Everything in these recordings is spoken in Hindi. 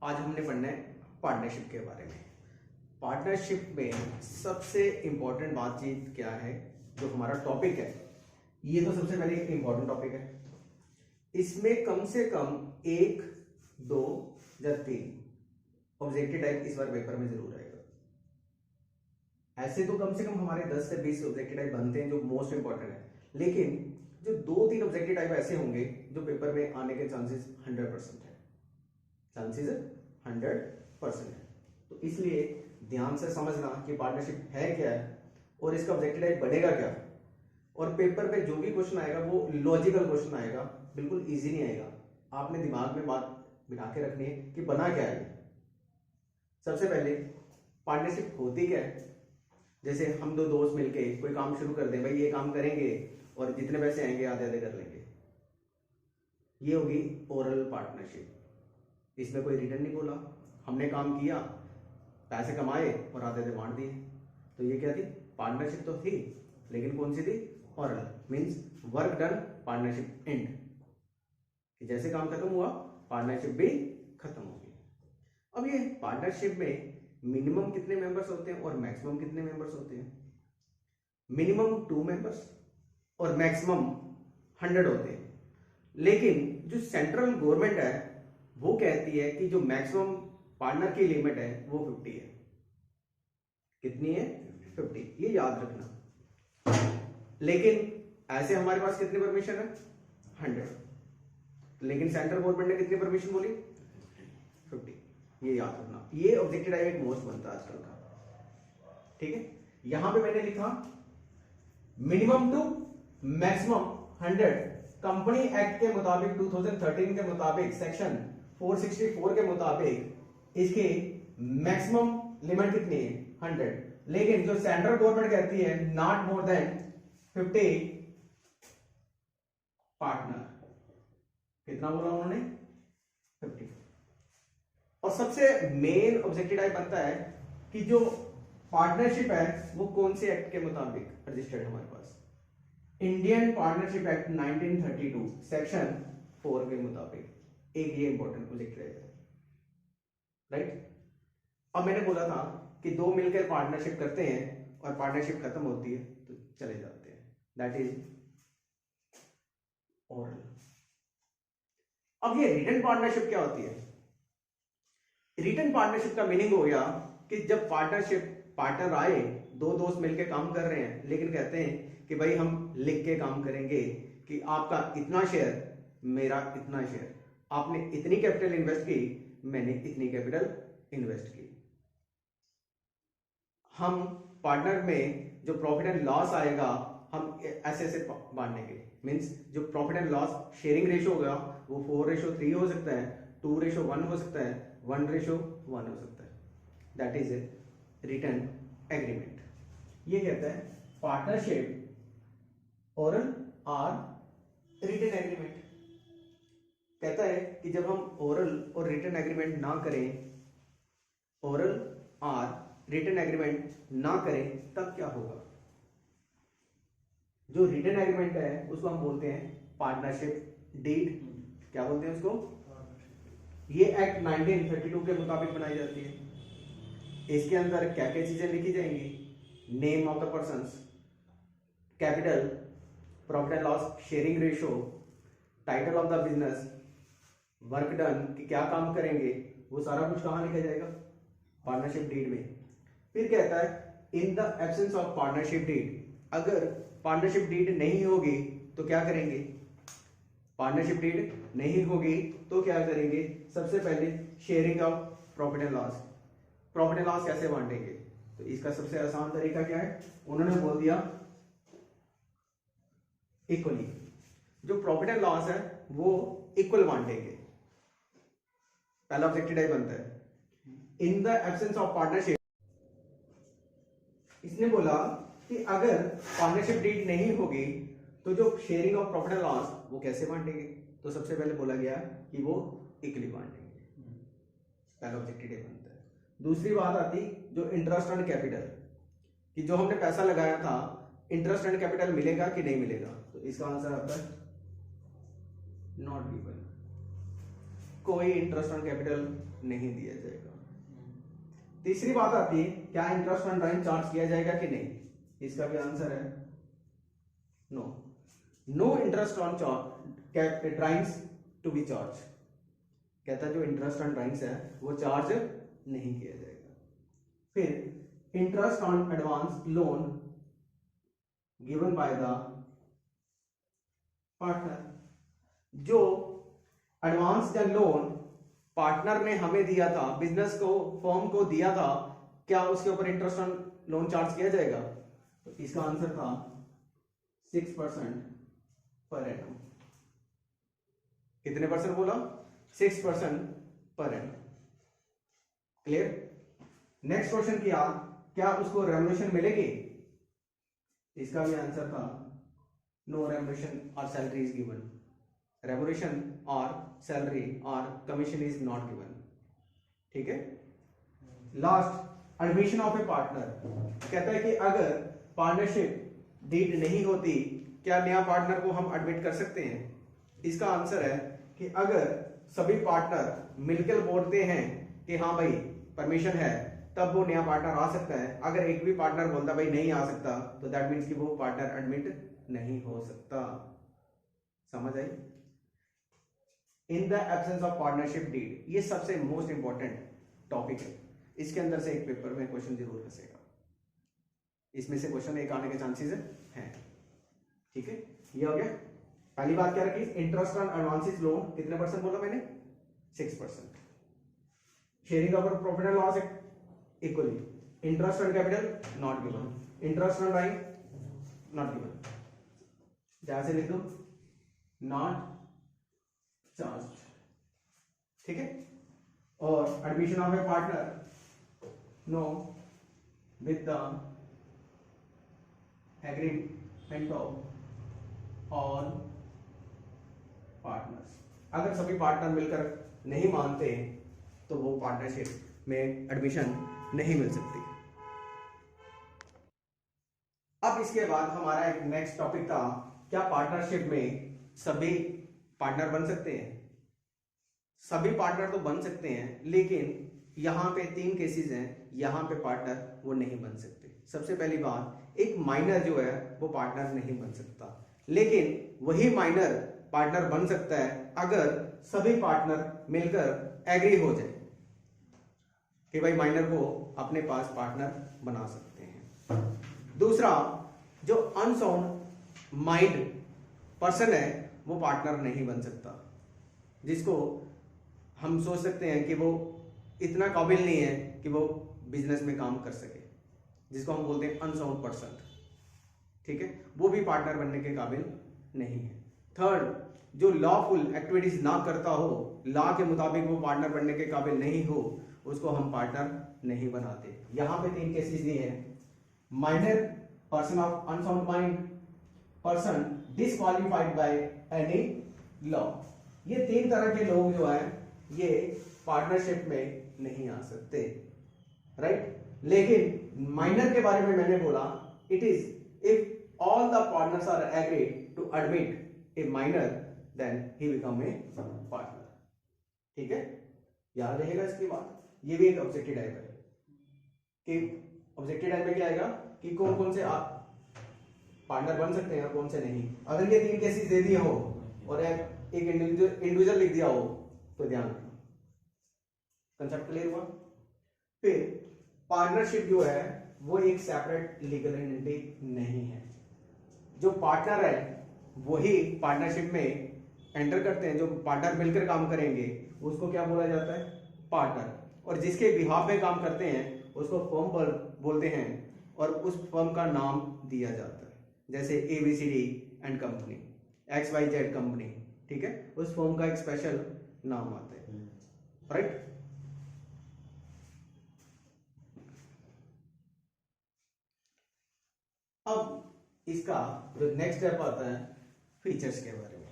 आज हमने पढ़ना है पार्टनरशिप के बारे में। पार्टनरशिप में सबसे इंपॉर्टेंट बातचीत क्या है, जो हमारा टॉपिक है, ये तो सबसे पहले इंपॉर्टेंट टॉपिक है। इसमें कम से कम 1, 2 या 3 ऑब्जेक्टिव टाइप इस बार पेपर में जरूर आएगा। ऐसे तो कम से कम हमारे 10 से 20 ऑब्जेक्टिव टाइप बनते हैं जो मोस्ट इंपॉर्टेंट है, लेकिन जो 2-3 ऑब्जेक्टिव टाइप ऐसे होंगे जो पेपर में आने के चांसेस 100% है। चांसेस 100% है। तो इसलिए ध्यान से समझना कि पार्टनरशिप है क्या है और इसका ऑब्जेक्टिव टाइप बनेगा क्या, और पेपर पे जो भी क्वेश्चन आएगा वो लॉजिकल क्वेश्चन आएगा, बिल्कुल इजी नहीं आएगा। आपने दिमाग में बात बिठा के रखनी है कि बना क्या है। सबसे पहले पार्टनरशिप होती क्या है। जैसे हम 2 दोस्त मिलके कोई काम शुरू कर दें, भाई ये काम करेंगे और जितने पैसे आएंगे आधे आधे कर लेंगे, ये होगी ओरल पार्टनरशिप। इसमें कोई रिटर्न नहीं बोला, हमने काम किया, पैसे कमाए और आधे आधे बांट दिए। तो ये क्या थी, पार्टनरशिप तो थी, लेकिन कौन सी थी, oral. Means work done, partnership and, कि जैसे काम खत्म हुआ पार्टनरशिप भी खत्म होगी। अब ये पार्टनरशिप में मिनिमम कितने मेंबर्स होते हैं और मैक्सिमम कितने मेंबर्स होते हैं। मिनिमम 2 मेंबर्स और मैक्सिमम 100 होते हैं। लेकिन जो सेंट्रल गवर्नमेंट है वो कहती है कि जो मैक्सिमम पार्टनर की लिमिट है वो 50 है। कितनी है, 50। ये याद रखना। लेकिन ऐसे हमारे पास कितनी परमिशन है, 100। लेकिन सेंट्रल गवर्नमेंट ने कितनी परमिशन बोली, 50। ये याद रखना। ये ऑब्जेक्टिव टाइप एक मोस्ट बनता है आजकल का, ठीक है। यहां पे मैंने लिखा minimum to maximum 100। Company act के मुताबिक 2013 के मुताबिक सेक्शन 464 के मुताबिक इसके मैक्सिमम लिमिट कितनी है, 100। लेकिन जो सेंट्रल गवर्नमेंट कहती है नॉट मोर देन 50 पार्टनर। कितना बोला उन्होंने, 50। और सबसे मेन ऑब्जेक्टिव टाइप बनता है कि जो पार्टनरशिप है वो कौन से एक्ट के मुताबिक रजिस्टर्ड है हमारे पास। इंडियन पार्टनरशिप एक्ट 1932 सेक्शन 4 के मुताबिक। एक ये इंपॉर्टेंट ऑब्जेक्टिव है, राइट। अब मैंने बोला था कि 2 मिलकर पार्टनरशिप करते हैं और पार्टनरशिप खत्म होती है तो चले जाते हैं, दैट इज ओरल। अब ये रिटन पार्टनरशिप क्या होती है। रिटन पार्टनरशिप का मीनिंग हो गया कि जब पार्टनर आए, 2 दोस्त मिलकर काम कर रहे हैं, लेकिन कहते हैं कि भाई हम लिख के काम करेंगे कि आपका इतना शेयर, मेरा इतना शेयर, आपने इतनी कैपिटल इन्वेस्ट की, मैंने इतनी कैपिटल इन्वेस्ट की। हम पार्टनर में जो प्रॉफिट एंड लॉस आएगा हम ऐसे बांटेंगे। मींस जो profit and loss sharing ratio होगा वो 4:3 हो सकता है, 2:1 हो सकता है, 1:1 हो सकता है। That is a written agreement. ये कहता है पार्टनरशिप ओरल और रिटन एग्रीमेंट। कहता है कि जब हम ओरल और रिटन एग्रीमेंट ना करें, ओरल और रिटन एग्रीमेंट ना करें, तब क्या होगा। जो रिटन एग्रीमेंट है उसको हम बोलते हैं पार्टनरशिप डीड। क्या बोलते हैं उसको, ये एक्ट 1932 के मुताबिक बनाई जाती है। इसके अंदर क्या क्या चीजें लिखी जाएंगी, name of the persons, capital, profit and loss sharing ratio, title of the business, work done कि क्या काम करेंगे, वो सारा कुछ कहां लिखा जाएगा, पार्टनरशिप डीड में। फिर कहता है in the absence of partnership deed, अगर पार्टनरशिप डीड नहीं होगी तो क्या करेंगे, पार्टनरशिप डीड नहीं होगी तो क्या करेंगे, सबसे पहले sharing of profit and loss. Profit and loss कैसे बांटेंगे, तो इसका सबसे आसान तरीका क्या है, उन्होंने बोल दिया इक्वली। जो प्रॉफिट एंड लॉस है वो इक्वल बांटेंगे। पहला ऑब्जेक्टिव टाइप बनता है in the absence of partnership. इसने बोला कि अगर पार्टनरशिप डीड नहीं होगी तो जो sharing of profit and loss वो कैसे बांटेंगे, तो सबसे पहले बोला गया कि वो इक्वली बांटेंगे। पहला ऑब्जेक्टिव टाइप बनता है। दूसरी बात आती जो इंटरेस्ट एंड कैपिटल, कि जो हमने पैसा लगाया था इंटरेस्ट एंड कैपिटल मिलेगा कि नहीं मिलेगा, तो इसका आंसर आता है नॉट गिवन। कोई इंटरेस्ट ऑन कैपिटल नहीं दिया जाएगा। तीसरी बात आती है, क्या इंटरेस्ट ऑन ड्राइंग चार्ज किया जाएगा कि नहीं? इसका भी आंसर है no. No interest on drawings to be charge. कहता है जो इंटरेस्ट ऑन ड्राइंग्स है वो चार्ज नहीं किया जाएगा। फिर interest on advance loan given by the partner. जो एडवांस या लोन पार्टनर ने हमें दिया था, बिजनेस को, फर्म को दिया था, क्या उसके ऊपर इंटरेस्ट ऑन लोन चार्ज किया जाएगा? तो इसका आंसर था 6% पर एनम। कितने परसेंट बोला? 6% per annum. Clear? Next question किया, क्या उसको रेम्युनरेशन मिलेगी? इसका भी आंसर था नो रेम्युनरेशन और सैलरी इज गिवन। रेम्युनरेशन और सैलरी और कमीशन इज नॉट गिवन। ठीक है। Last, admission of a partner. कहता है कि अगर पार्टनरशिप डीड नहीं होती, क्या नया पार्टनर को हम एडमिट कर सकते हैं? इसका आंसर है कि अगर सभी पार्टनर मिलकर बोलते हैं कि हाँ भाई परमिशन है, तब वो नया पार्टनर आ सकता है। अगर एक भी पार्टनर बोलता भाई नहीं आ सकता, तो दैट मीन्स कि वो पार्टनर एडमिट नहीं हो सकता। समझ आई? In the absence of partnership deed, ये सबसे मोस्ट इंपॉर्टेंट टॉपिक है। इसके अंदर से एक पेपर में क्वेश्चन जरूर फंसेगा। इसमें से क्वेश्चन एक आने के चांसेस हैं। ठीक है, ये हो गया। पहली बात क्या रखी? इंटरेस्ट ऑन एडवांसेस लोन कितने परसेंट बोला मैंने? 6%। Sharing of profit and loss equally. Interest on capital not given. Interest on drawing not given. जहां से लिख दो नॉट चार्ज। ठीक है। और admission of a partner know with the agreement of all partners. अगर सभी पार्टनर मिलकर नहीं मानते तो वो पार्टनरशिप में एडमिशन नहीं मिल सकती। अब इसके बाद हमारा एक नेक्स्ट टॉपिक था, क्या पार्टनरशिप में सभी पार्टनर बन सकते हैं? सभी पार्टनर तो बन सकते हैं, लेकिन यहां पे 3 केसेस हैं, यहां पे पार्टनर वो नहीं बन सकते। सबसे पहली बात, एक माइनर जो है वो पार्टनर नहीं बन सकता, लेकिन वही माइनर पार्टनर बन सकता है अगर सभी पार्टनर मिलकर एग्री हो जाए कि भाई माइनर को अपने पास पार्टनर बना सकते हैं। दूसरा, जो अनसाउंड माइंड पर्सन है वो पार्टनर नहीं बन सकता, जिसको हम सोच सकते हैं कि वो इतना काबिल नहीं है कि वो बिजनेस में काम कर सके, जिसको हम बोलते हैं अनसाउंड पर्सन। ठीक है, वो भी पार्टनर बनने के काबिल नहीं है। थर्ड, जो लॉफुल एक्टिविटीज ना करता हो, लॉ के मुताबिक वो पार्टनर बनने के काबिल नहीं हो, उसको हम पार्टनर नहीं बनाते। यहां पे 3 केसेस दिए हैं। Minor person of unsound mind, person disqualified by any law. ये 3 तरह के लोग जो है ये पार्टनरशिप में नहीं आ सकते, राइट। लेकिन माइनर के बारे में मैंने बोला, it is if all the partners are agreed to admit a minor, then he become a partner. ठीक है, याद रहेगा इसकी बात। ये भी एक ऑब्जेक्टिव टाइप है कि ऑब्जेक्टिव टाइप में क्या आएगा कि कौन कौन से आप पार्टनर बन सकते हैं और कौन से नहीं। अगर ये 3 केसेस दे दिए हो और एक इंडिविजुअल लिख दिया हो तो ध्यान रखना। कंसेप्ट क्लियर हुआ? फिर पार्टनरशिप जो है वो एक सेपरेट लीगल एंटिटी नहीं है। जो पार्टनर है वही पार्टनरशिप में एंटर करते हैं। जो पार्टनर मिलकर काम करेंगे उसको क्या बोला जाता है? पार्टनर। और जिसके बिहाफ में काम करते हैं उसको फर्म पर बोलते हैं और उस फर्म का नाम दिया जाता है, जैसे ABCD and company, XYZ company. ठीक है, उस फर्म का एक स्पेशल नाम आता है, राइट। अब इसका जो नेक्स्ट स्टेप आता है फीचर्स के बारे में।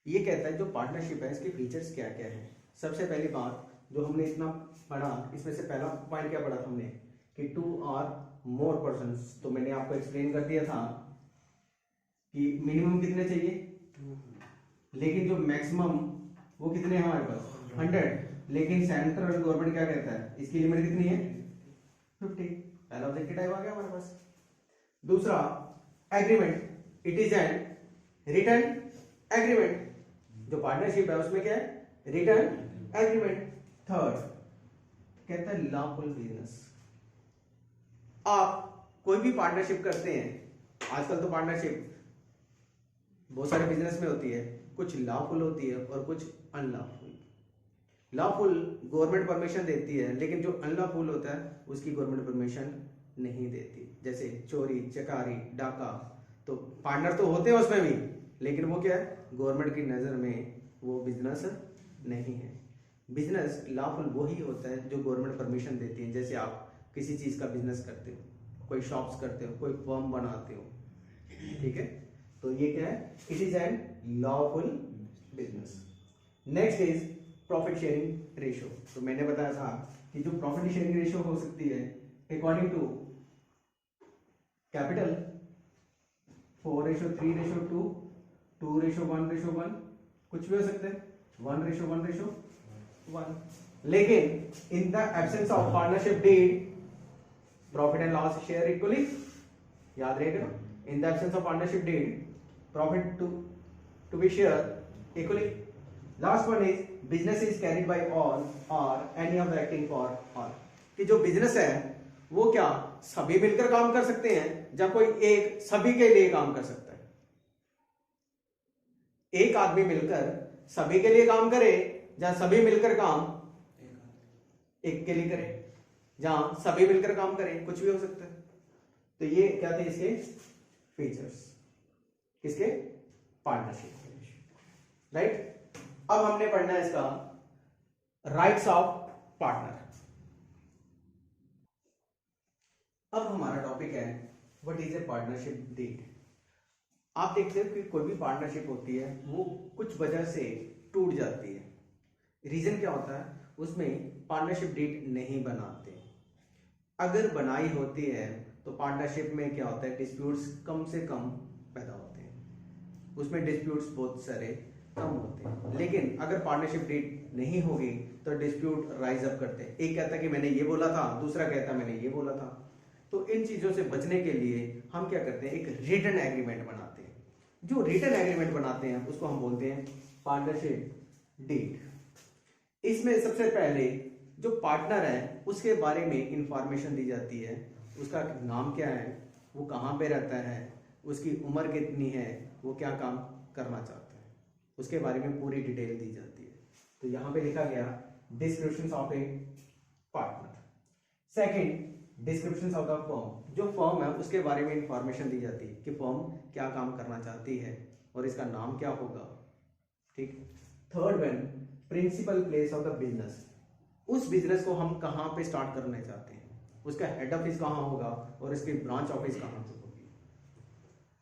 ये कहता है जो पार्टनरशिप है इसके फीचर्स क्या क्या है। सबसे पहली बात जो हमने इतना पढ़ा, इसमें से पहला पॉइंट क्या पढ़ा था हमने कि 2 or more पर्सन्स। तो मैंने आपको एक्सप्लेन कर दिया था कि मिनिमम कितने चाहिए, लेकिन जो मैक्सिमम वो कितने हैं हमारे पास 100, लेकिन सेंट्रल गवर्नमेंट क्या कहता है इसकी लिमिट कितनी है 50। पहला ऑब्जेक्टिव टाइप आ गया हमारे पास। दूसरा agreement, it is an return agreement, जो पार्टनरशिप है उसमें क्या है रिटर्न एग्रीमेंट। थर्ड कहता है लॉफुल बिजनेस। आप कोई भी पार्टनरशिप करते हैं, आजकल तो पार्टनरशिप बहुत सारे बिजनेस में होती है, कुछ लॉफुल होती है और कुछ अनलॉफुल। लॉफुल गवर्नमेंट परमिशन देती है, लेकिन जो अनलॉफुल होता है उसकी गवर्नमेंट परमिशन नहीं देती, जैसे चोरी चकारी डाका। तो पार्टनर तो होते हैं उसमें भी, लेकिन वो क्या है गवर्नमेंट की नज़र में वो बिजनेस नहीं है। बिजनेस लॉफुल वही होता है जो गवर्नमेंट परमिशन देती है, जैसे आप किसी चीज़ का बिजनेस करते हो, कोई शॉप्स करते हो, कोई फर्म बनाते हो, ठीक है, तो ये क्या है it is an lawful business. Next is profit sharing ratio. तो मैंने बताया था कि जो प्रॉफिट शेयरिंग रेशियो हो सकती है अकॉर्डिंग टू कैपिटल 4:3:2, 2:1:1, कुछ भी हो सकते हैं 1:1:1। लेकिन in the absence of partnership deed profit and loss share equally, याद रहेगा, in the absence of partnership deed profit to be share equally. Last one is business is carried by all or any of the acting for all, कि जो बिजनेस है वो क्या सभी मिलकर काम कर सकते हैं या कोई एक सभी के लिए काम कर सकता है। एक आदमी मिलकर सभी के लिए काम करे या सभी मिलकर काम एक के लिए करे, जहां सभी मिलकर काम करें, कुछ भी हो सकता है। तो ये क्या थे इसके फीचर्स, किसके पार्टनरशिप, राइट। अब हमने पढ़ना है इसका राइट्स ऑफ पार्टनर। अब हमारा टॉपिक है what is a partnership deed. आप देखते हो कि कोई भी पार्टनरशिप होती है वो कुछ वजह से टूट जाती है। रीजन क्या होता है, उसमें पार्टनरशिप डीड नहीं बनाते। अगर बनाई होती है तो पार्टनरशिप में क्या होता है डिस्प्यूट्स कम से कम पैदा होते हैं, उसमें डिस्प्यूट्स बहुत सारे कम होते हैं। लेकिन अगर पार्टनरशिप डीड नहीं होगी तो डिस्प्यूट राइज अप करते हैं, एक कहता है कि मैंने ये बोला था, दूसरा कहता है मैंने ये बोला था। तो इन चीजों से बचने के लिए हम क्या करते हैं एक रिटन एग्रीमेंट बनाते हैं। जो रिटन एग्रीमेंट बनाते हैं उसको हम बोलते हैं पार्टनरशिप डीड। इसमें सबसे पहले जो पार्टनर है उसके बारे में इंफॉर्मेशन दी जाती है, उसका नाम क्या है, वो कहाँ पे रहता है, उसकी उम्र कितनी है, वो क्या काम करना चाहता है, उसके बारे में पूरी डिटेल दी जाती है। तो यहाँ पे लिखा गया description of a partner. Second description of the firm, जो फर्म है उसके बारे में इंफॉर्मेशन दी जाती है कि फर्म क्या काम करना चाहती है और इसका नाम क्या होगा, ठीक। Third one principal place of the business, उस बिजनेस को हम कहाँ पे स्टार्ट करना चाहते हैं, उसका हेड ऑफिस कहाँ होगा और इसकी ब्रांच ऑफिस कहाँ पे होगी।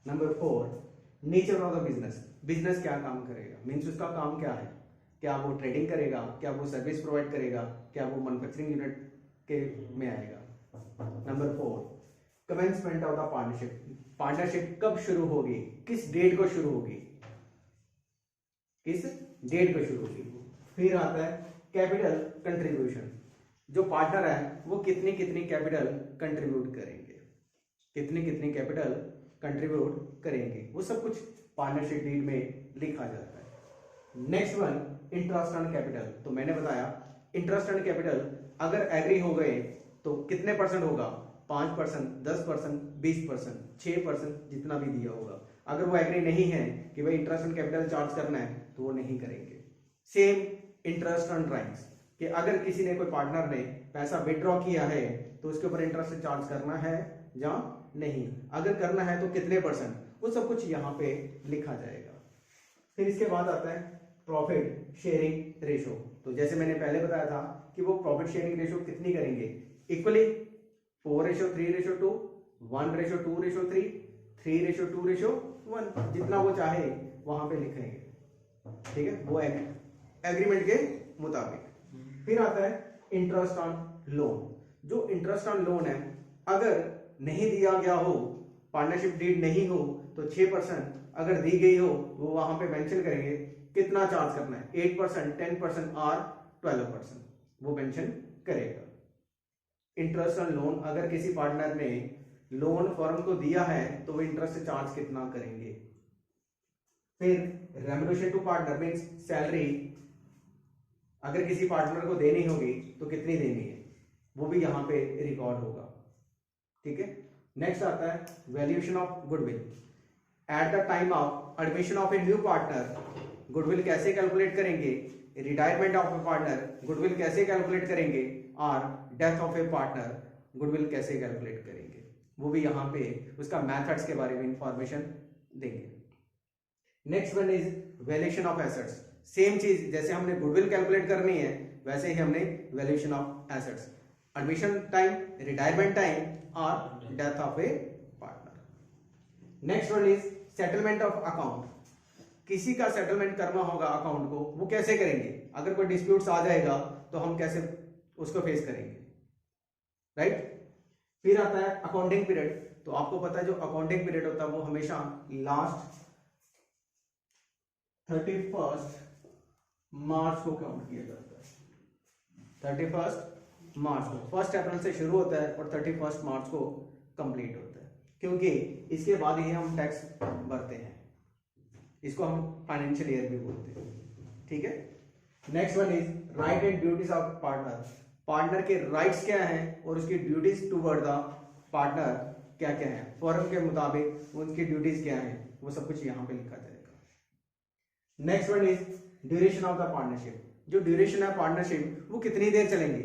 Number 4 nature of the business, business क्या काम करेगा, मीन्स उसका काम क्या है, क्या वो ट्रेडिंग करेगा, क्या वो सर्विस प्रोवाइड करेगा, क्या वो मैन्युफैक्चरिंग यूनिट के में आएगा। Number 4 commencement of the partnership, partnership कब शुरू होगी, किस डेट को शुरू होगी, किस डेट को शुरू होगी। फिर आता है कैपिटल कंट्रीब्यूशन, जो पार्टनर है वो कितनी कितनी कैपिटल कंट्रीब्यूट करेंगे, कितनी कितनी कैपिटल कंट्रीब्यूट करेंगे, वो सब कुछ पार्टनरशिप डीड में लिखा जाता है। Next one interest on capital, तो मैंने बताया इंटरेस्ट ऑन कैपिटल अगर एग्री हो गए तो कितने परसेंट होगा, 5%, 10%, 20%, 6%, जितना भी दिया होगा। अगर वो एग्री नहीं है कि भाई इंटरेस्ट ऑन कैपिटल चार्ज करना है तो वो नहीं करेंगे। सेम इंटरेस्ट ऑन ड्राइंग्स, कि अगर किसी ने कोई पार्टनर ने पैसा विड्रॉ किया है तो उसके ऊपर इंटरेस्ट चार्ज करना है या नहीं, अगर करना है तो कितने परसेंट, वो सब कुछ यहाँ पे लिखा जाएगा। फिर इसके बाद आता है प्रॉफिट शेयरिंग रेशो, तो जैसे मैंने पहले बताया था कि वो प्रॉफिट शेयरिंग रेशो कितनी करेंगे, इक्वली 4:3:2, 1:2:3, 3:2:1, जितना वो चाहे वहां पे लिखेंगे, ठीक है, वो एग्रीमेंट के मुताबिक। फिर आता है इंटरेस्ट ऑन लोन, जो इंटरेस्ट ऑन लोन है अगर नहीं दिया गया हो, पार्टनरशिप डीड नहीं हो तो 6% अगर दी गई हो वो वहां पे मेंशन करेंगे कितना चार्ज करना है, 8%, 10% और 12% वो मेंशन करेगा। इंटरेस्ट ऑन लोन, अगर किसी पार्टनर ने लोन फर्म को दिया है तो वो इंटरेस्ट चार्ज कितना करेंगे। फिर remuneration to partner means salary अगर किसी पार्टनर को देनी होगी तो कितनी देनी है, वो भी यहाँ पे रिकॉर्ड होगा। ठीक है, नेक्स्ट आता है valuation of goodwill. At the time of admission of a new partner goodwill कैसे कैलकुलेट करेंगे, retirement of a partner goodwill कैसे कैलकुलेट करेंगे, और death of a partner goodwill कैसे कैलकुलेट करेंगे, वो भी यहाँ पे उसका मेथड्स के बारे में इंफॉर्मेशन देंगे। Next one is valuation of assets. Same चीज जैसे हमने गुडविल कैलकुलेट करनी है वैसे ही हमने valuation of assets, admission time, retirement time और death of a partner. Next one is settlement of account. किसी का सेटलमेंट करना होगा अकाउंट को, वो कैसे करेंगे, अगर कोई डिस्प्यूट्स आ जाएगा तो हम कैसे उसको फेस करेंगे, राइट। फिर आता है अकाउंटिंग पीरियड। तो आपको पता है जो अकाउंटिंग पीरियड होता है वो हमेशा लास्ट 31 मार्च को काउंट किया जाता है। 31 मार्च को, 1 अप्रैल से शुरू होता है और 31 मार्च को कंप्लीट होता है, क्योंकि इसके बाद ही हम टैक्स भरते हैं। इसको हम फाइनेंशियल ईयर भी बोलते हैं। ठीक है, next one is right and duties of partner. Partner के राइट्स क्या हैं और उसकी ड्यूटीज टूवर्ड द पार्टनर क्या क्या है, फर्म के मुताबिक उनकी ड्यूटीज क्या है, वो सब कुछ यहाँ पे लिखा जाएगा। Next one is duration of the partnership. जो ड्यूरेशन है पार्टनरशिप वो कितनी देर चलेंगी,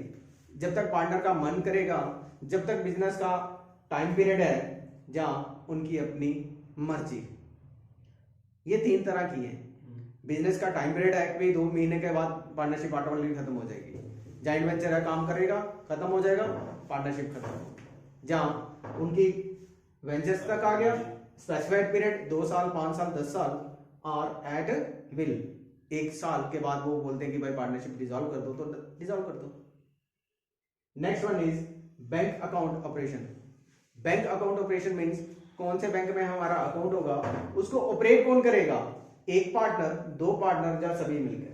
जब तक पार्टनर का मन करेगा, जब तक बिजनेस का टाइम पीरियड है, जहां उनकी अपनी मर्जी। ये 3 तरह की है। बिजनेस का टाइम पीरियड है कि 2 महीने के बाद पार्टनरशिप ऑटोमेटिकली खत्म हो जाएगी। जॉइंट वेंचर है, काम करेगा, खत्म हो जाएगा, पार्टनरशिप खत्म। जहां उनकी वेंचर्स तक आ गया, स्पेसिफाइड पीरियड 2 साल, 5 साल, 10 साल, और एट विल 1 साल के बाद वो बोलते हैं कि भाई पार्टनरशिप डिसॉल्व कर दो, तो डिसॉल्व कर दो। Next one is bank account operation. Bank account operation means कौन से बैंक में हमारा अकाउंट होगा, उसको ऑपरेट कौन करेगा, एक पार्टनर, 2 पार्टनर या सभी मिलकर।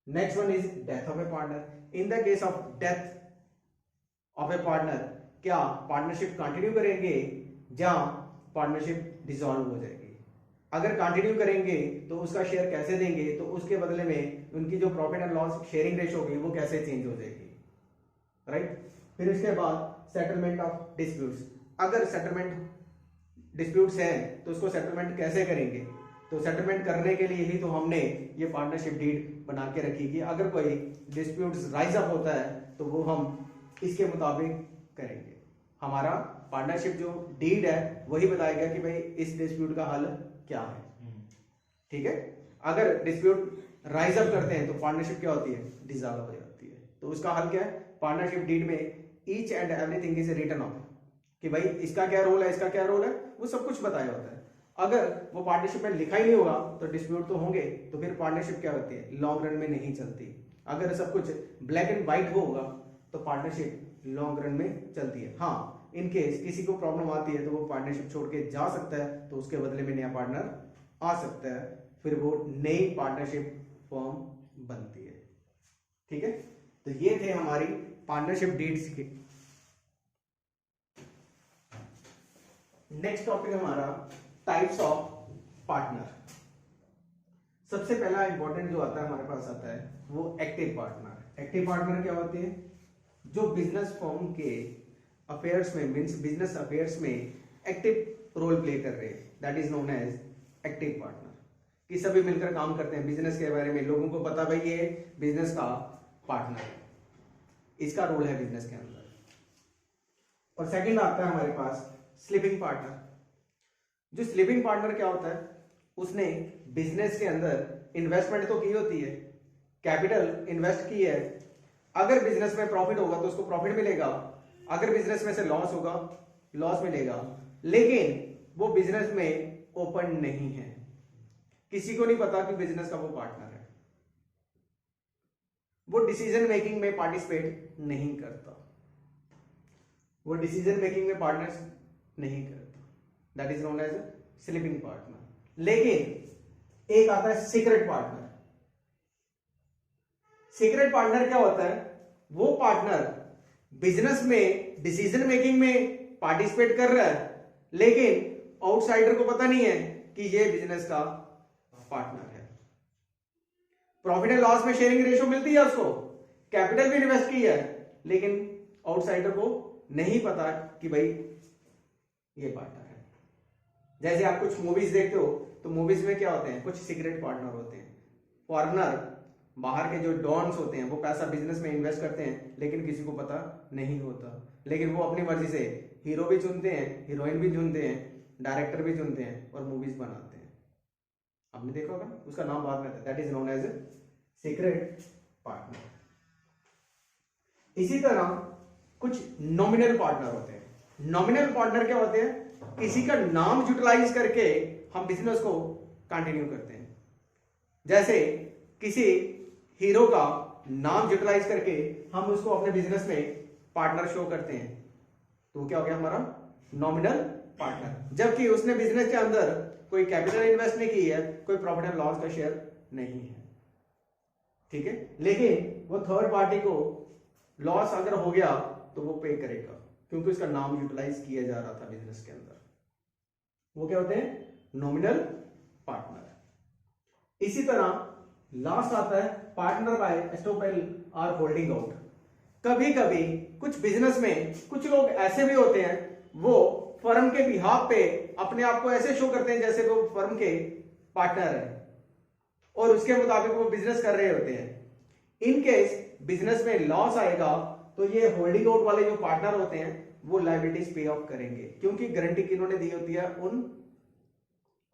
Next one is death of a partner. In the case of death of a partner, क्या पार्टनरशिप कंटिन्यू करेंगे या पार्टनरशिप डिसॉल्व हो जाएगी। अगर कंटिन्यू करेंगे तो उसका शेयर कैसे देंगे, तो उसके बदले में उनकी जो profit and loss sharing ratio होगी वो कैसे चेंज हो जाएगी, राइट। फिर उसके बाद सेटलमेंट ऑफ डिस्प्यूट्स। अगर सेटलमेंट डिस्प्यूट्स हैं तो उसको सेटलमेंट कैसे करेंगे, तो सेटलमेंट करने के लिए ही तो हमने ये पार्टनरशिप डीड बना के रखी कि अगर कोई डिस्प्यूट्स राइज अप होता है तो वो हम इसके मुताबिक करेंगे। हमारा पार्टनरशिप जो डीड है वही बताएगा कि भाई इस डिस्प्यूट का हल क्या है। ठीक है, अगर डिस्प्यूट राइज अप करते हैं तो पार्टनरशिप क्या होती है, डिसॉल्व हो जाती है। तो उसका हल क्या है, पार्टनरशिप डीड में each and everything is written off, कि भाई इसका क्या रोल है, इसका क्या रोल है, वो सब कुछ बताया होता है। अगर वो पार्टनरशिप में लिखा ही नहीं होगा तो डिस्प्यूट तो होंगे, तो फिर पार्टनरशिप क्या होती है, लॉन्ग रन में नहीं चलती। अगर सब कुछ ब्लैक एंड व्हाइट होगा तो पार्टनरशिप लॉन्ग रन में चलती है। हाँ, इन केस किसी को प्रॉब्लम आती है तो वो पार्टनरशिप छोड़ के जा सकता है, तो उसके बदले में नया पार्टनर आ सकता है, फिर वो नई पार्टनरशिप फॉर्म बनती है। ठीक है, तो ये थे हमारी पार्टनरशिप डीड्स के। नेक्स्ट टॉपिक हमारा टाइप्स ऑफ पार्टनर। सबसे पहला इंपॉर्टेंट जो आता है हमारे पास आता है वो एक्टिव पार्टनर। एक्टिव पार्टनर क्या होते हैं, जो बिजनेस फॉर्म के अफेयर्स में मींस बिजनेस अफेयर्स में एक्टिव रोल प्ले कर रहे हैं, that is known as active partner. कि सभी मिलकर काम करते हैं बिजनेस के बारे में, लोगों को पता भाई ये बिजनेस का पार्टनर है, इसका रोल है बिजनेस के अंदर। और सेकंड आता है हमारे पास स्लीपिंग पार्टनर। जो स्लीपिंग पार्टनर क्या होता है, उसने बिजनेस के अंदर इन्वेस्टमेंट तो की होती है, कैपिटल इन्वेस्ट की है। अगर बिजनेस में प्रॉफिट होगा तो उसको प्रॉफिट मिलेगा, अगर बिजनेस में से लॉस होगा लॉस मिलेगा, लेकिन वो बिजनेस में ओपन नहीं है, किसी को नहीं पता कि बिजनेस का वो पार्टनर है, वो डिसीजन मेकिंग में पार्टिसिपेट नहीं करता, वो डिसीजन मेकिंग में पार्टनर नहीं करता, that is known as sleeping partner. लेकिन एक आता है सीक्रेट पार्टनर। सीक्रेट पार्टनर क्या होता है? वो पार्टनर बिजनेस में डिसीजन मेकिंग में पार्टिसिपेट कर रहा है, लेकिन आउटसाइडर को पता नहीं है कि ये बिजनेस का पार्टनर है। प्रॉफिट एंड लॉस में शेयरिंग रेशियो मिलती है उसको, कैपिटल भी इन्वेस्ट की है, लेकिन आउटसाइडर को नहीं पता कि भाई ये पार्टनर है। जैसे आप कुछ मूवीज देखते हो तो मूवीज में क्या होते हैं, कुछ सीक्रेट पार्टनर होते हैं। फॉरेनर, बाहर के जो डॉन्स होते हैं, वो पैसा बिजनेस में इन्वेस्ट करते हैं, लेकिन किसी को पता नहीं होता। लेकिन वो अपनी मर्जी से हीरो भी चुनते हैं, हीरोइन भी चुनते हैं, डायरेक्टर भी चुनते हैं और मूवीज बनाते हैं। आपने देखा होगा, उसका नाम बाद में आता है, that is known as secret partner. इसी तरह कुछ नॉमिनल पार्टनर होते हैं। नॉमिनल पार्टनर क्या होते हैं? किसी का नाम यूटिलाइज करके हम बिजनेस को कंटिन्यू करते हैं। जैसे किसी हीरो का नाम यूटिलाइज करके हम उसको अपने बिजनेस में पार्टनर शो करते हैं, तो क्या हो गया हमारा नॉमिनल पार्टनर। जबकि उसने बिजनेस के अंदर कोई कैपिटल इन्वेस्ट नहीं की है, कोई प्रॉफिट एंड लॉस का शेयर नहीं है, ठीक है, लेकिन वो थर्ड पार्टी को लॉस अगर हो गया तो वो पे करेगा, क्योंकि उसका नाम यूटिलाइज किया जा रहा था बिजनेस के अंदर। वो क्या होते हैं? Nominal partner. इसी तरह लास्ट आता है पार्टनर बाय एस्टोपेल और होल्डिंग आउट। कभी कभी कुछ बिजनेस में कुछ लोग ऐसे भी होते हैं, वो फर्म के बिहाफ पे अपने आप को ऐसे शो करते हैं जैसे वो फर्म के पार्टनर है और उसके मुताबिक वो बिजनेस कर रहे होते हैं। इन केस बिजनेस में लॉस आएगा तो ये होल्डिंग आउट वाले जो पार्टनर होते हैं वो लायबिलिटीज पे ऑफ करेंगे, क्योंकि गारंटी किन्होंने दी होती है? उन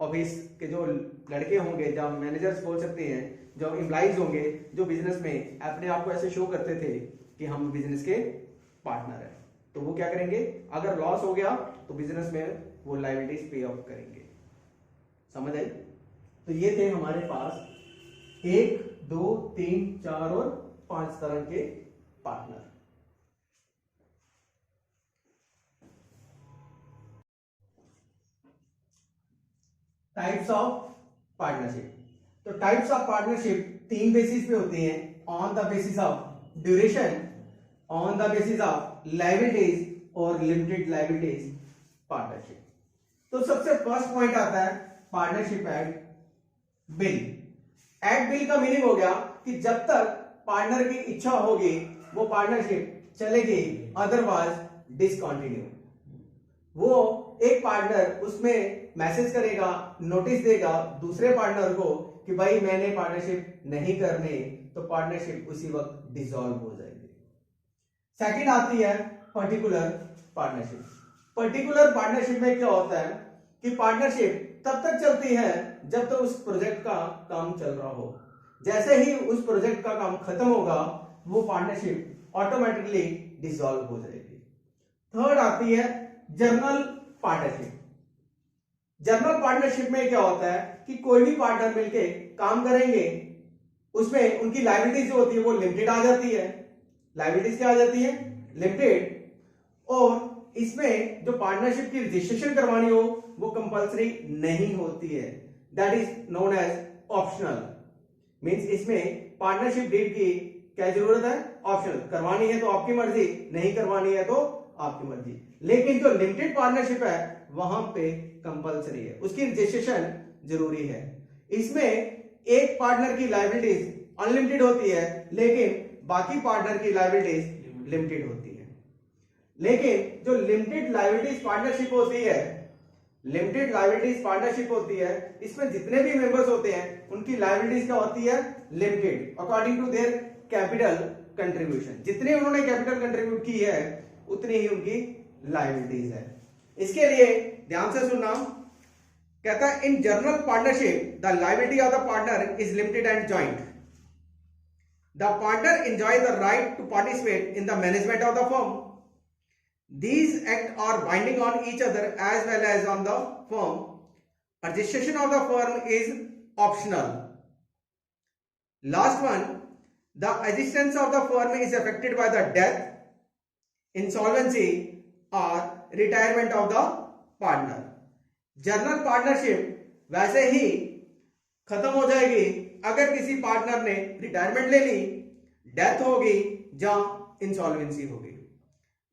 ऑफिस के जो लड़के होंगे, जो मैनेजर्स बोल सकते हैं, जो एम्प्लॉइज होंगे, जो बिजनेस में अपने आप को ऐसे शो करते थे कि हम बिजनेस के पार्टनर हैं, तो वो क्या करेंगे? अगर लॉस हो गया तो बिजनेस में वो लायबिलिटीज पे ऑफ करेंगे। समझ आई? तो ये थे हमारे पास 1, 2, 3, 4 और 5 तरह के पार्टनर। Types of partnership. तो टाइप्स ऑफ पार्टनरशिप 3 बेसिस पे होती हैं, on the basis of duration, on the basis of liabilities और लिमिटेड लायबिलिटीज पार्टनरशिप। तो सबसे फर्स्ट पॉइंट आता है partnership at will. At will का मीनिंग हो गया कि जब तक पार्टनर की इच्छा होगी वो पार्टनरशिप चलेगी, अदरवाइज डिसकंटिन्यू। वो एक पार्टनर उसमें मैसेज करेगा, नोटिस देगा दूसरे पार्टनर को कि भाई मैंने पार्टनरशिप नहीं करने, तो पार्टनरशिप उसी वक्त डिसॉल्व हो जाएगी। सेकंड आती है पर्टिकुलर पार्टनरशिप। पर्टिकुलर पार्टनरशिप में क्या होता है कि पार्टनरशिप तब तक चलती है जब तक तो उस प्रोजेक्ट का काम चल रहा हो। जैसे ही उस प्रोजेक्ट का काम खत्म होगा वो पार्टनरशिप ऑटोमेटिकली डिसॉल्व हो जाएगी। थर्ड आती है जर्नल पार्टनरशिप। जर्नल पार्टनरशिप में क्या होता है कि कोई भी पार्टनर मिलके काम करेंगे, उसमें उनकी लायबिलिटीज जो होती है वो लिमिटेड आ जाती है। लायबिलिटीज क्या आ जाती है? लिमिटेड। और इसमें जो पार्टनरशिप की रजिस्ट्रेशन करवानी हो वो कंपलसरी नहीं होती है, that is known as optional. Means इसमें पार्टनरशिप डीड की क्या जरूरत है? ऑप्शनल। करवानी है तो आपकी मर्जी, नहीं करवानी है तो आपकी मर्जी। लेकिन जो लिमिटेड पार्टनरशिप है वहां पे कंपलसरी है, उसकी रजिस्ट्रेशन जरूरी है। इसमें एक पार्टनर की लायबिलिटीज अनलिमिटेड होती है, लेकिन बाकी पार्टनर की लायबिलिटीज लिमिटेड होती है। लेकिन जो लिमिटेड लायबिलिटीज पार्टनरशिप होती है, लिमिटेड लायबिलिटीज पार्टनरशिप होती है, इसमें जितने भी मेंबर्स होते हैं उनकी लायबिलिटीज क्या होती है? Limited, according to their capital contribution. जितने उन्होंने कैपिटल कंट्रीब्यूट की है उतनी ही उनकी लायबिलिटीज है। इसके लिए ध्यान से सुनना, कहता है in general partnership the liability of the partner is limited and joint. The partner enjoy the right to participate in the management of the firm. These acts are binding on each other as well as on the firm. Registration of the firm is optional. Last one, the existence of the firm is affected by the death, insolvency or retirement of the partner. General partnership वैसे ही खत्म हो जाएगी अगर किसी पार्टनर ने रिटायरमेंट ले ली, डेथ होगी या इंसॉल्वेंसी होगी।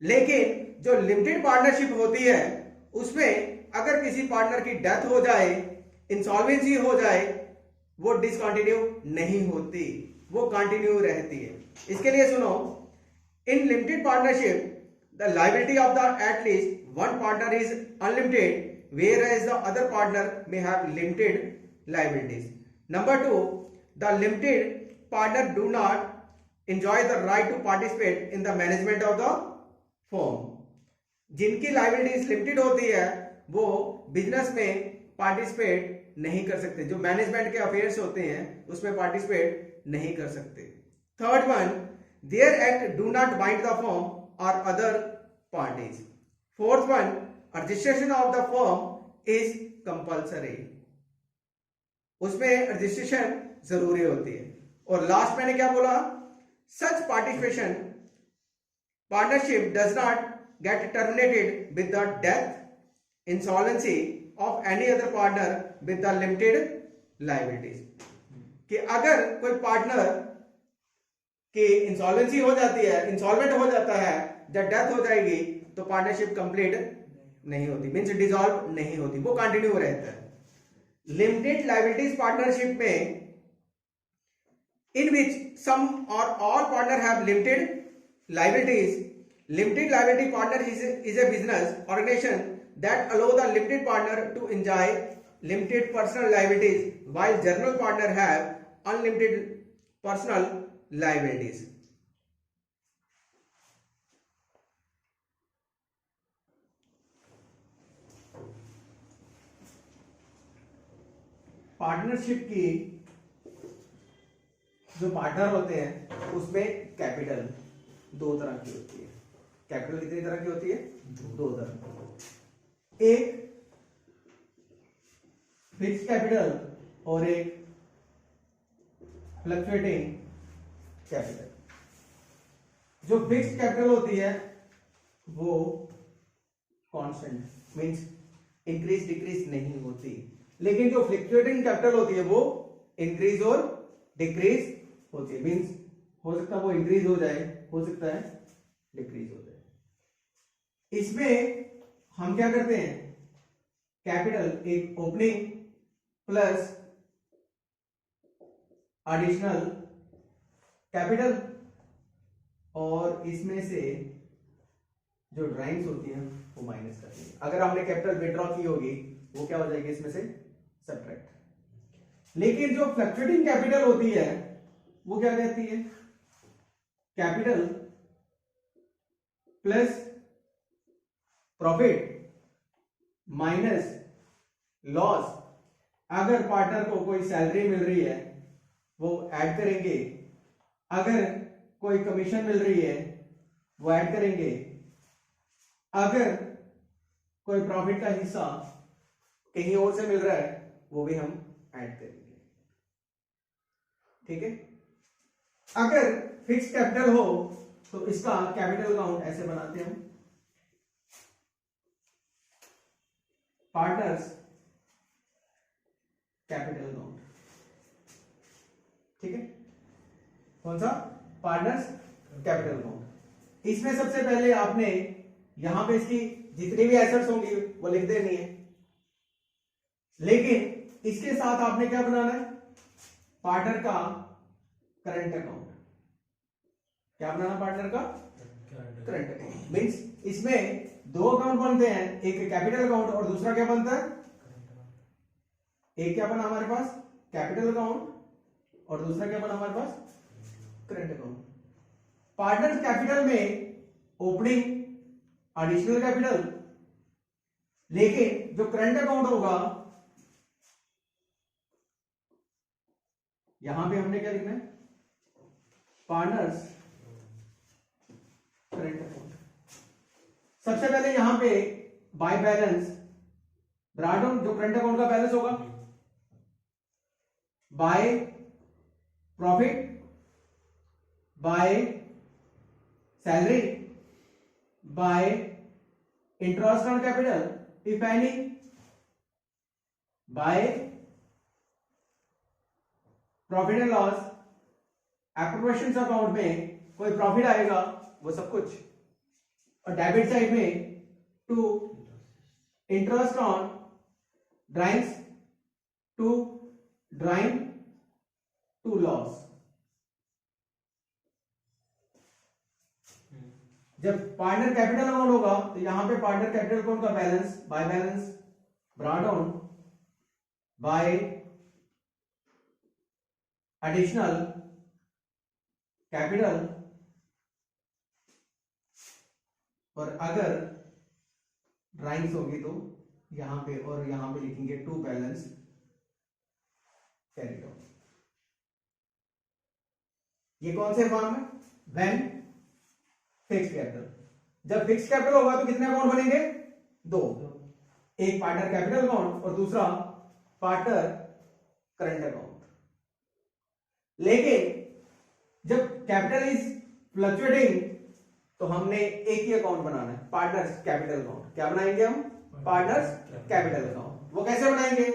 लेकिन जो लिमिटेड पार्टनरशिप होती है उसमें अगर किसी पार्टनर की डेथ हो जाए, इंसॉल्वेंसी हो जाए, वो डिसकंटिन्यू नहीं होती, वो कंटिन्यू रहती है। इसके लिए सुनो, in limited partnership the liability of the at least one partner is unlimited where as the other partner may have limited liabilities. Number 2, the limited partner do not enjoy the right to participate in the management of the firm. जिनकी liabilities limited होती है वो बिजनेस में पार्टिसिपेट नहीं कर सकते, जो मैनेजमेंट के अफेयर्स होते हैं उसमें पार्टिसिपेट नहीं कर सकते। Third one, their act do not bind the firm or other parties. Fourth one, registration of the firm is compulsory. उसमें रजिस्ट्रेशन जरूरी होती है। और लास्ट मैंने क्या बोला, such participation partnership does not get terminated with the death, insolvency of any other partner with the limited liabilities. कि अगर कोई पार्टनर की इंसॉल्वेंसी हो जाती है, इंसॉल्वेंट हो जाता है, जब डेथ हो जाएगी तो पार्टनरशिप कंप्लीट नहीं होती, मीन्स डिसॉल्व नहीं होती, वो कंटिन्यू रहता है। लिमिटेड लायबिलिटीज पार्टनरशिप में in which some or all partner have limited liabilities. Limited liability partner is a business organization that allow the limited partner to enjoy limited personal liabilities while general partner have unlimited personal liabilities. Partnership की जो पार्टनर होते हैं उसमें कैपिटल दो तरह की होती है। कैपिटल कितनी तरह की होती है? दो तरह, एक फिक्स कैपिटल और एक फ्लक्चुएटिंग कैपिटल। जो फिक्स कैपिटल होती है वो कांस्टेंट, मींस इंक्रीज डिक्रीज नहीं होती, लेकिन जो फ्लक्चुएटिंग कैपिटल होती है वो इंक्रीज और डिक्रीज होती है, मींस हो सकता है वो इंक्रीज हो जाए, हो सकता है डिक्रीज हो जाए। इसमें हम क्या करते हैं, कैपिटल एक ओपनिंग प्लस एडिशनल कैपिटल, और इसमें से जो ड्राइंग्स होती हैं वो माइनस करते हैं। अगर हमने कैपिटल विड्रॉ की होगी वो क्या हो जाएगी, इसमें से सब्ट्रैक्ट। लेकिन जो फ्लक्चुएटिंग कैपिटल होती है वो क्या कहती है, capital plus profit minus loss. अगर पार्टनर को कोई सैलरी मिल रही है वो ऐड करेंगे, अगर कोई कमीशन मिल रही है वो ऐड करेंगे, अगर कोई प्रॉफिट का हिस्सा कहीं और से मिल रहा है वो भी हम ऐड करेंगे। ठीक है, अगर फिक्स कैपिटल हो तो इसका कैपिटल अकाउंट ऐसे बनाते हैं हम, पार्टनर्स कैपिटल अकाउंट। ठीक है, कौन सा, पार्टनर्स कैपिटल अकाउंट। इसमें सबसे पहले आपने यहां पे इसकी जितनी भी एसेट्स होंगी वो लिख देनी है, लेकिन इसके साथ आपने क्या बनाना है, पार्टनर का करंट अकाउंट। क्या बनाना, पार्टनर का करंट अकाउंट। मींस इसमें दो अकाउंट बनते हैं, एक कैपिटल अकाउंट और दूसरा क्या बनता है, एक क्या बना हमारे पास कैपिटल अकाउंट और दूसरा क्या बना हमारे पास करंट अकाउंट। पार्टनर कैपिटल में ओपनिंग एडिशनल कैपिटल, लेकिन जो करंट अकाउंट होगा यहां पे हमने क्या लिखना है, पार्टनर्स करंट अकाउंट। सबसे पहले यहां पे बाय बैलेंस ब्रैकेट डाउन, जो करंट अकाउंट का बैलेंस होगा by profit, by salary, by interest on capital, if any, by profit and loss, appropriation account में कोई प्रॉफिट आएगा वो सब कुछ, और डेबिट साइड में to interest on drawings, to drawing, to loss. जब पार्टनर कैपिटल अकाउंट होगा तो यहां पे पार्टनर कैपिटल अकाउंट का balance by balance brought down by additional capital, और अगर ड्राइंग्स होगी तो यहां पे, और यहां पे लिखेंगे टू बैलेंस कैरिड आउट। ये कौन से फॉर्म है? When fixed capital. जब फिक्स्ड कैपिटल होगा तो कितने अकाउंट बनेंगे? दो, एक पार्टनर कैपिटल अकाउंट और दूसरा पार्टनर करंट अकाउंट। लेकिन जब कैपिटल इज फ्लक्चुएटिंग तो हमने एक ही अकाउंट बनाना है, पार्टनर्स कैपिटल अकाउंट। क्या बनाएंगे हम? Partners capital account. वो कैसे बनाएंगे?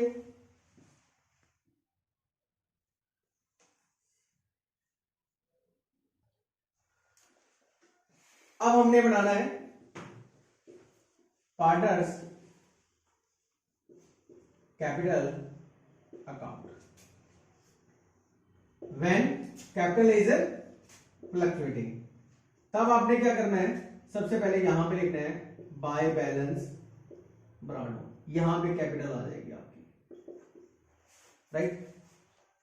अब हमने बनाना है partners capital account when capital is fluctuating. तब आपने क्या करना है? सबसे पहले यहां पे लिखना है बाय बैलेंस ब्रॉट डाउन, यहां पे कैपिटल आ जाएगी आपकी, right?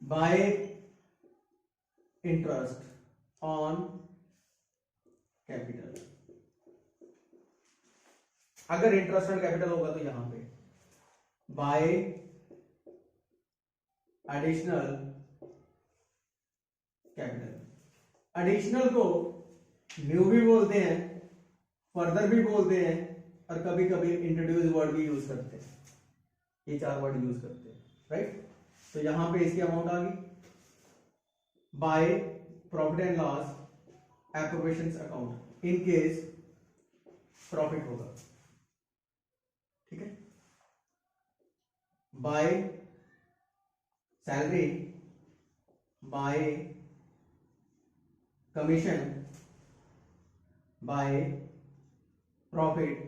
Bye interest on capital, अगर इंटरेस्ट ऑन कैपिटल होगा तो यहां पे बाय एडिशनल कैपिटल। एडिशनल को न्यू भी बोलते हैं, फर्दर भी बोलते हैं, और कभी कभी इंट्रोड्यूस वर्ड भी यूज करते हैं। ये चार वर्ड यूज करते हैं, राइट? तो यहां पे इसकी अमाउंट आ गई by profit and loss appropriations account in case profit होगा, ठीक है? By salary, by commission, by profit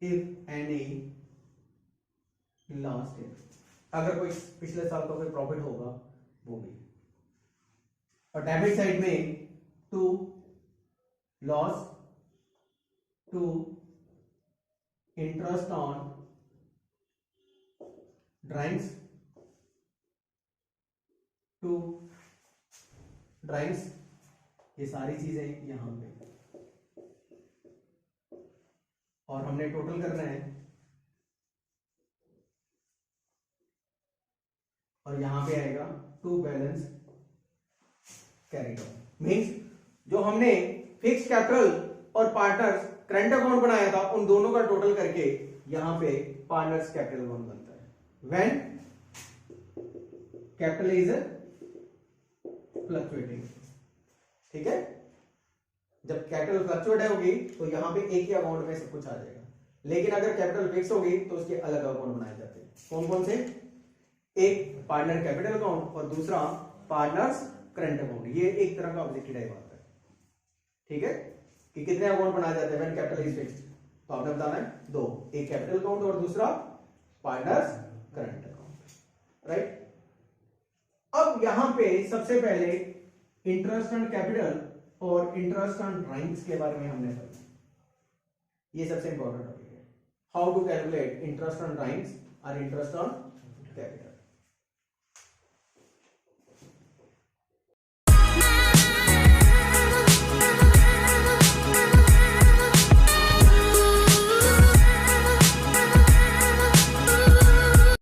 if any last year, अगर कोई पिछले साल का कोई प्रॉफिट होगा वो भी। और डेबिट साइड में to loss, to interest on drawings, to drawings, ये सारी चीजें यहां पे, और हमने टोटल करना है, और यहां पे आएगा to balance carried out. Means जो हमने फिक्स्ड कैपिटल और पार्टनर्स करंट अकाउंट बनाया था उन दोनों का टोटल करके यहां पे पार्टनर्स कैपिटल अकाउंट बनता है व्हेन कैपिटल इज फ्लक्चुएटिंग, ठीक है? जब कैपिटल फ्लक्चुएट होगी तो यहां पे एक ही अकाउंट में सब कुछ आ जाएगा, लेकिन अगर कैपिटल फिक्स होगी तो उसके अलग अकाउंट बनाए जाते हैं। कौन कौन से? एक पार्टनर कैपिटल अकाउंट और दूसरा पार्टनर्स करंट अकाउंट। ये एक तरह का ऑब्जेक्टिव टाइप आता है, ठीक है? कि कितने अकाउंट बनाए जाते हैं व्हेन कैपिटल इज फिक्स्ड, तो आपने बताना है दो, एक कैपिटल अकाउंट और दूसरा पार्टनर्स करंट अकाउंट, राइट? अब यहां पे सबसे पहले इंटरेस्ट ऑन कैपिटल और इंटरेस्ट ऑन ड्राइंग्स के बारे में हमने पढ़ा। ये सबसे इंपॉर्टेंट टॉपिक है, how to calculate interest on drawings और इंटरेस्ट ऑन कैपिटल।